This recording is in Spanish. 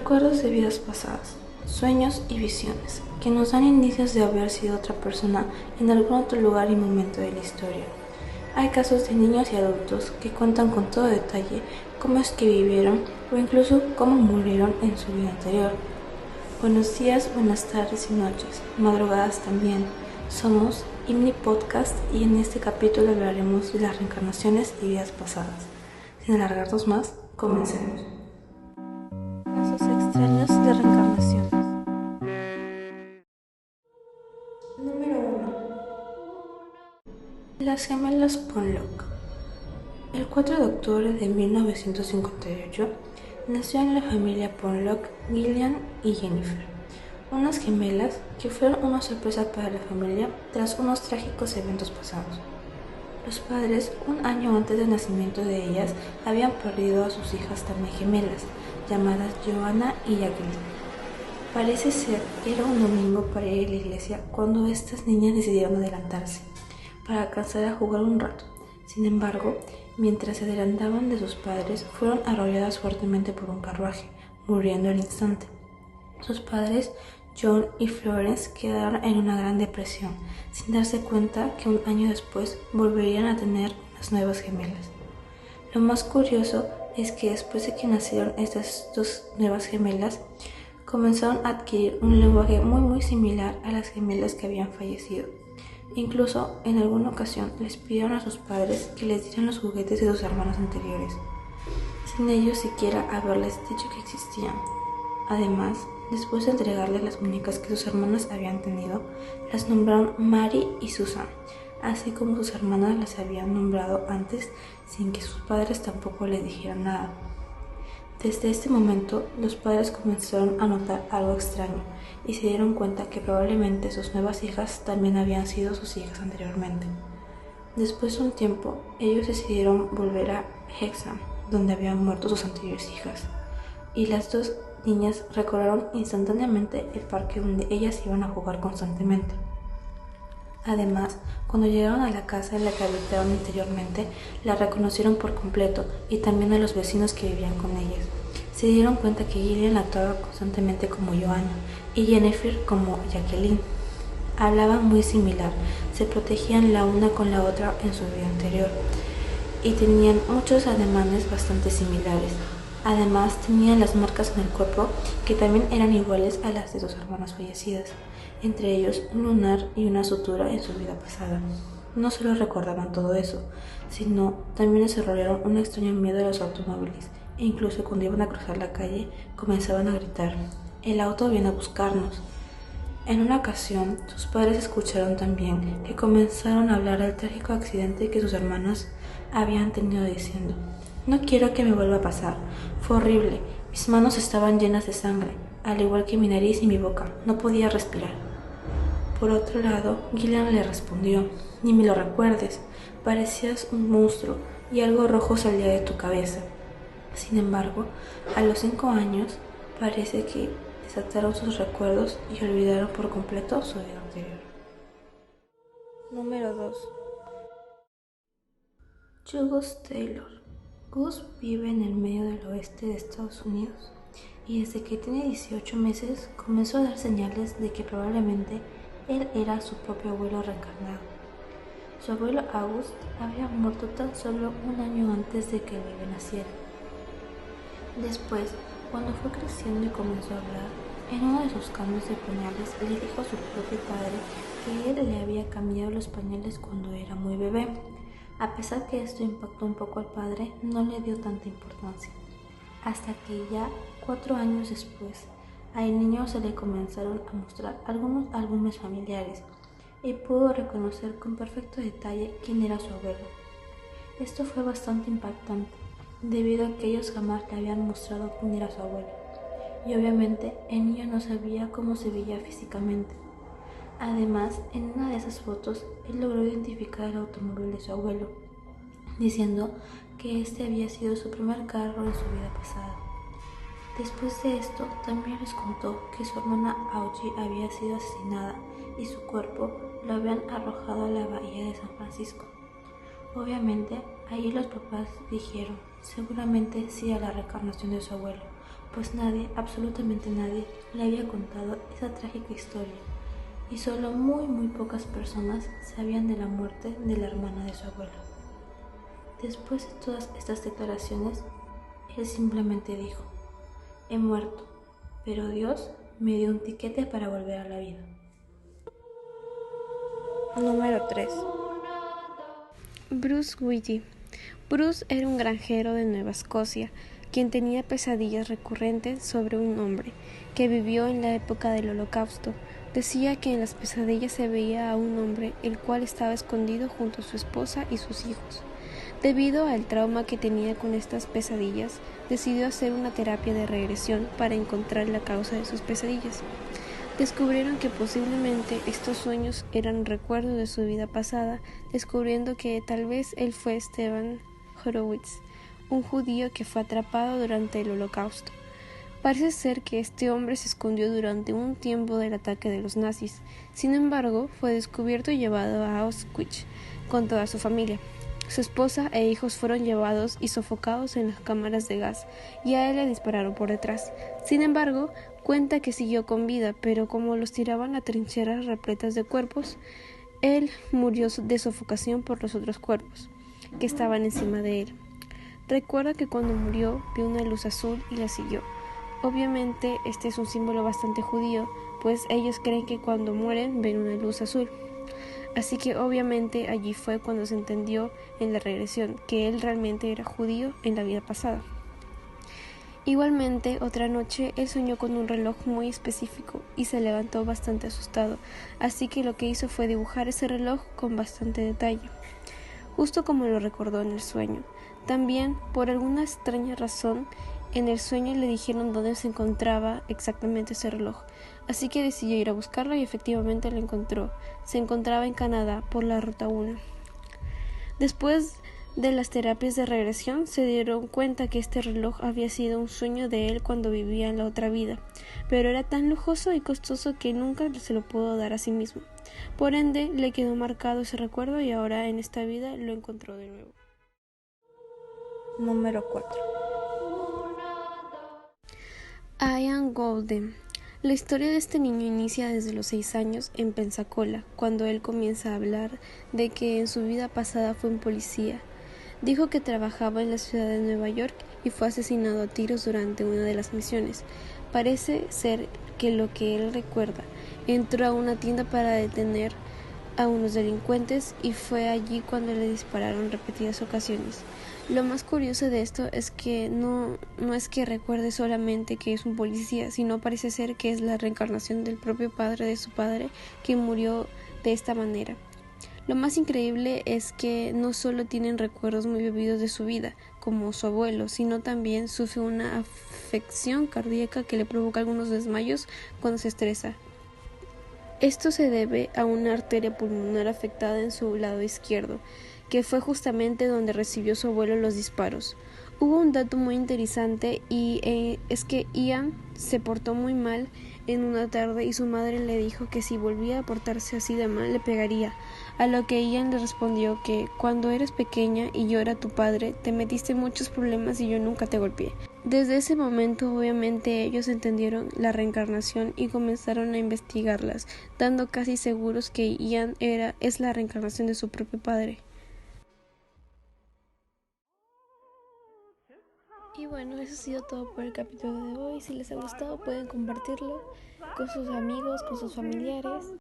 recuerdos de vidas pasadas, sueños y visiones, que nos dan indicios de haber sido otra persona en algún otro lugar y momento de la historia. Hay casos de niños y adultos que cuentan con todo detalle cómo es que vivieron o incluso cómo murieron en su vida anterior. Buenos días, buenas tardes y noches, madrugadas también. Somos Imni Podcast y en este capítulo hablaremos de las reencarnaciones y vidas pasadas. Sin alargarnos más, comencemos. Casos extraños de reencarnaciones. Número 1. Las gemelas Ponlock. El 4 de octubre de 1958 nació en la familia Ponlock Gillian y Jennifer, unas gemelas que fueron una sorpresa para la familia tras unos trágicos eventos pasados. Los padres, un año antes del nacimiento de ellas, habían perdido a sus hijas también gemelas, llamadas Joanna y Jacqueline. Parece ser que era un domingo para ir a la iglesia cuando estas niñas decidieron adelantarse, para alcanzar a jugar un rato. Sin embargo, mientras se adelantaban de sus padres, fueron arrolladas fuertemente por un carruaje, muriendo al instante. Sus padres, John y Florence, quedaron en una gran depresión, sin darse cuenta que un año después volverían a tener unas nuevas gemelas. Lo más curioso es que después de que nacieron estas dos nuevas gemelas, comenzaron a adquirir un lenguaje muy similar a las gemelas que habían fallecido. Incluso, en alguna ocasión, les pidieron a sus padres que les dieran los juguetes de sus hermanos anteriores, sin ellos siquiera haberles dicho que existían. Además, después de entregarles las muñecas que sus hermanas habían tenido, las nombraron Mary y Susan, así como sus hermanas las habían nombrado antes sin que sus padres tampoco les dijeran nada. Desde este momento, los padres comenzaron a notar algo extraño y se dieron cuenta que probablemente sus nuevas hijas también habían sido sus hijas anteriormente. Después de un tiempo, ellos decidieron volver a Hexham, donde habían muerto sus anteriores hijas, y las dos niñas recordaron instantáneamente el parque donde ellas iban a jugar constantemente. Además, cuando llegaron a la casa en la que habitaron anteriormente, la reconocieron por completo y también a los vecinos que vivían con ellas. Se dieron cuenta que Gillian la actuaba constantemente como Joanna y Jennifer como Jacqueline. Hablaban muy similar, se protegían la una con la otra en su vida anterior y tenían muchos ademanes bastante similares. Además, tenían las marcas en el cuerpo que también eran iguales a las de sus hermanas fallecidas, entre ellos un lunar y una sutura en su vida pasada. No solo recordaban todo eso, sino también desarrollaron un extraño miedo a los automóviles, e incluso cuando iban a cruzar la calle comenzaban a gritar: «El auto viene a buscarnos». En una ocasión, sus padres escucharon también que comenzaron a hablar del trágico accidente que sus hermanas habían tenido diciendo: «No quiero que me vuelva a pasar. Fue horrible. Mis manos estaban llenas de sangre, al igual que mi nariz y mi boca. No podía respirar». Por otro lado, Gillian le respondió: «Ni me lo recuerdes. Parecías un monstruo y algo rojo salía de tu cabeza». Sin embargo, a los 5 años, parece que desataron sus recuerdos y olvidaron por completo su vida anterior. Número 2. Gus Taylor. Gus vive en el medio del oeste de Estados Unidos y desde que tiene 18 meses comenzó a dar señales de que probablemente él era su propio abuelo reencarnado. Su abuelo August había muerto tan solo un año antes de que el bebé naciera. Después, cuando fue creciendo y comenzó a hablar, en uno de sus cambios de pañales le dijo a su propio padre que él le había cambiado los pañales cuando era muy bebé. A pesar que esto impactó un poco al padre, no le dio tanta importancia, hasta que ya 4 años después, al niño se le comenzaron a mostrar algunos álbumes familiares y pudo reconocer con perfecto detalle quién era su abuelo. Esto fue bastante impactante, debido a que ellos jamás le habían mostrado quién era su abuelo, y obviamente el niño no sabía cómo se veía físicamente. Además, en una de esas fotos, él logró identificar el automóvil de su abuelo, diciendo que este había sido su primer carro en su vida pasada. Después de esto, también les contó que su hermana Audrey había sido asesinada y su cuerpo lo habían arrojado a la bahía de San Francisco. Obviamente, ahí los papás dijeron seguramente sí a la reencarnación de su abuelo, pues nadie, absolutamente nadie, le había contado esa trágica historia, y solo muy pocas personas sabían de la muerte de la hermana de su abuelo. Después de todas estas declaraciones, él simplemente dijo: he muerto, pero Dios me dio un tiquete para volver a la vida. Número 3. Bruce Whitty. Bruce era un granjero de Nueva Escocia, quien tenía pesadillas recurrentes sobre un hombre que vivió en la época del Holocausto. Decía que en las pesadillas se veía a un hombre el cual estaba escondido junto a su esposa y sus hijos. Debido al trauma que tenía con estas pesadillas, decidió hacer una terapia de regresión para encontrar la causa de sus pesadillas. Descubrieron que posiblemente estos sueños eran recuerdos de su vida pasada, descubriendo que tal vez él fue Stephen Horowitz, un judío que fue atrapado durante el Holocausto. Parece ser que este hombre se escondió durante un tiempo del ataque de los nazis. Sin embargo, fue descubierto y llevado a Auschwitz con toda su familia. Su esposa e hijos fueron llevados y sofocados en las cámaras de gas, y a él le dispararon por detrás. Sin embargo, cuenta que siguió con vida, pero como los tiraban a trincheras repletas de cuerpos, él murió de sofocación por los otros cuerpos que estaban encima de él. Recuerda que cuando murió vio una luz azul y la siguió. Obviamente este es un símbolo bastante judío, pues ellos creen que cuando mueren ven una luz azul. Así que obviamente allí fue cuando se entendió en la regresión que él realmente era judío en la vida pasada. Igualmente, otra noche él soñó con un reloj muy específico y se levantó bastante asustado, así que lo que hizo fue dibujar ese reloj con bastante detalle, justo como lo recordó en el sueño. También, por alguna extraña razón, en el sueño le dijeron dónde se encontraba exactamente ese reloj, así que decidió ir a buscarlo y efectivamente lo encontró. Se encontraba en Canadá por la Ruta 1. Después de las terapias de regresión, se dieron cuenta que este reloj había sido un sueño de él cuando vivía en la otra vida, pero era tan lujoso y costoso que nunca se lo pudo dar a sí mismo. Por ende, le quedó marcado ese recuerdo y ahora en esta vida lo encontró de nuevo. Número 4. Ian Golden. La historia de este niño inicia desde los 6 años en Pensacola, cuando él comienza a hablar de que en su vida pasada fue un policía. Dijo que trabajaba en la ciudad de Nueva York y fue asesinado a tiros durante una de las misiones. Parece ser que lo que él recuerda, entró a una tienda para detener a unos delincuentes y fue allí cuando le dispararon repetidas ocasiones. Lo más curioso de esto es que no es que recuerde solamente que es un policía, sino parece ser que es la reencarnación del propio padre de su padre que murió de esta manera. Lo más increíble es que no solo tienen recuerdos muy vividos de su vida, como su abuelo, sino también sufre una afección cardíaca que le provoca algunos desmayos cuando se estresa. Esto se debe a una arteria pulmonar afectada en su lado izquierdo, que fue justamente donde recibió su abuelo los disparos. Hubo un dato muy interesante y es que Ian se portó muy mal en una tarde y su madre le dijo que si volvía a portarse así de mal le pegaría, a lo que Ian le respondió que cuando eres pequeña y yo era tu padre te metiste en muchos problemas y yo nunca te golpeé. Desde ese momento obviamente ellos entendieron la reencarnación y comenzaron a investigarlas, dando casi seguros que Ian es la reencarnación de su propio padre. Y bueno, eso ha sido todo por el capítulo de hoy. Si les ha gustado pueden compartirlo con sus amigos, con sus familiares.